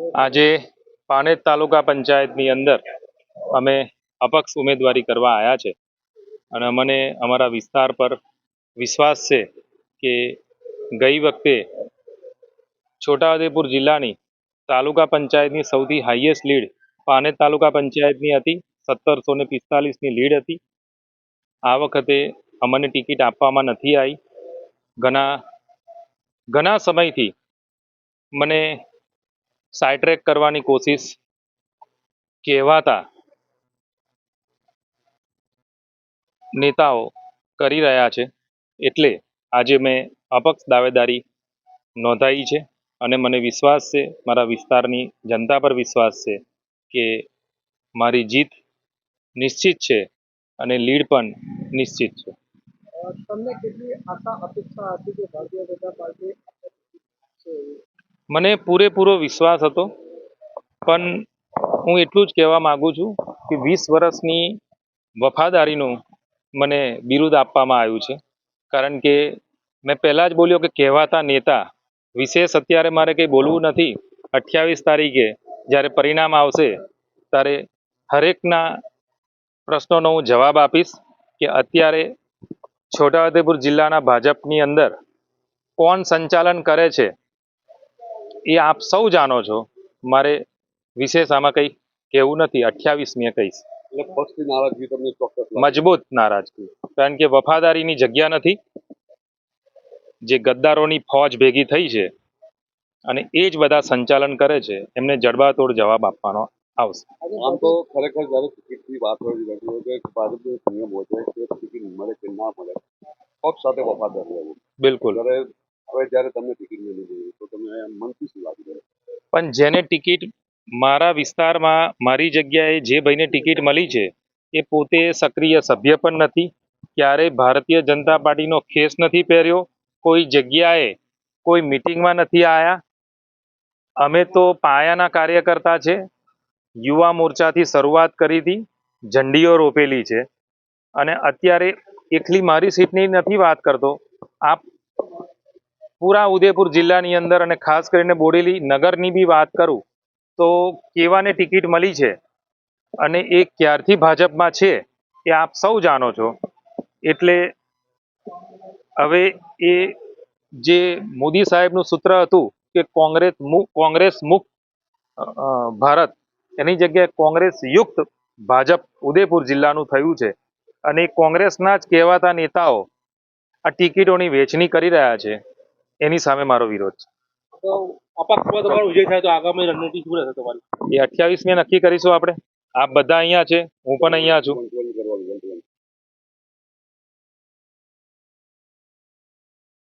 આજે પાનેજ તાલુકા પંચાયતની અંદર અમે અપક્ષ ઉમેદવારી કરવા આવ્યા છે અને અમને અમારા વિસ્તાર પર વિશ્વાસ છે કે ગઈ વખતે છોટાઉદેપુર જિલ્લાની તાલુકા પંચાયતની સૌથી હાઈએસ્ટ લીડ પાનેજ તાલુકા પંચાયતની હતી. 1745ની લીડ હતી. આ વખતે અમને ટિકિટ આપવામાં નથી આવી. ઘણા સમયથી મને સાઇડટ્રેક કરવાની કોશિશ કહેવાતા નેતાઓ કરી રહ્યા છે, એટલે આજે મેં અપક્ષ દાવેદારી નોંધાવી છે અને મને વિશ્વાસ છે, મારા વિસ્તારની જનતા પર વિશ્વાસ છે કે મારી જીત નિશ્ચિત છે અને લીડ પણ નિશ્ચિત છે. તમને કેટલી આશા અપેક્ષા હતી કે ભારતીય જનતા પાર્ટી મને પૂરેપૂરો વિશ્વાસ હતો, પણ હું એટલું જ કહેવા માગું છું કે 20 વર્ષની વફાદારીનું મને બિરુદ આપવામાં આવ્યું છે. કારણ કે મેં પહેલાં જ બોલ્યો કે કહેવાતા નેતા વિશેષ અત્યારે મારે કંઈ બોલવું નથી. 28 તારીખે જ્યારે પરિણામ આવશે ત્યારે હરેકના પ્રશ્નોનો હું જવાબ આપીશ કે અત્યારે છોટાઉદેપુર જિલ્લાના ભાજપની અંદર કોણ સંચાલન કરે છે એ આપ સૌ જાણો છો. મારે વિશેષ આમાં કંઈ કહેવું નથી. 28મીએ કહીશ. એટલે પક્ષની નારાજગી તમને ચોક્કસ મજબૂત નારાજગી, કારણ કે વફાદારીની જગ્યા નથી. જે ગદ્દારોની ફોજ ભેગી થઈ છે અને એ જ બધા સંચાલન કરે છે, એમને જડબાતોડ જવાબ આપવાનો આવશે. આમ તો ખરેખર જ્યારે ટિકિટની વાત હોય કે ભાજપનો એક નિયમ હોય છે કે ટિકિટ મળે કે ના મળે પક્ષ સાથે વફાદાર રહેવું. બિલકુલ. હવે જ્યારે તમને ટિકિટ મળી ગઈ તો તમે મનથી શું લાગી રહ્યું? પણ જેને ટિકિટ મારા વિસ્તારમાં મારી જગ્યાએ જે ભાઈને ટિકિટ મળી છે એ પોતે સક્રિય સભ્ય પણ નથી, ક્યારેય ભારતીય જનતા પાર્ટીનો ખેસ નથી પહેર્યો, કોઈ જગ્યાએ કોઈ મિટિંગમાં નથી આવ્યા. અમે તો પાયાના કાર્યકર્તા છે. યુવા મોરચાથી શરૂઆત કરી હતી, ઝંડીઓ રોપેલી છે અને અત્યારે એકલી મારી સીટની નથી વાત કરતો. આપ પૂરા ઉદયપુર જિલ્લાની અંદર અને ખાસ કરીને બોડેલી નગરની બી વાત કરું તો કેવાને ટિકિટ મળી છે અને એ ક્યારથી ભાજપમાં છે એ આપ સૌ જાણો છો. એટલે હવે એ જે મોદી સાહેબનું સૂત્ર હતું કે કોંગ્રેસ મુક્ત ભારત, એની જગ્યાએ કોંગ્રેસ યુક્ત ભાજપ ઉદયપુર જિલ્લાનું થયું છે અને કોંગ્રેસના જ કહેવાતા નેતાઓ આ ટિકિટોની વહેંચણી કરી રહ્યા છે. એની સામે મારો વિરોધ છે. અપક્ષમાં તમારો વિજય થાય તો આગામી રણનીતિ શું રહેશે તમારી? એ 28મીએ નક્કી કરીશું આપણે. આપ બધા અહીંયા છે, હું પણ અહીંયા છું.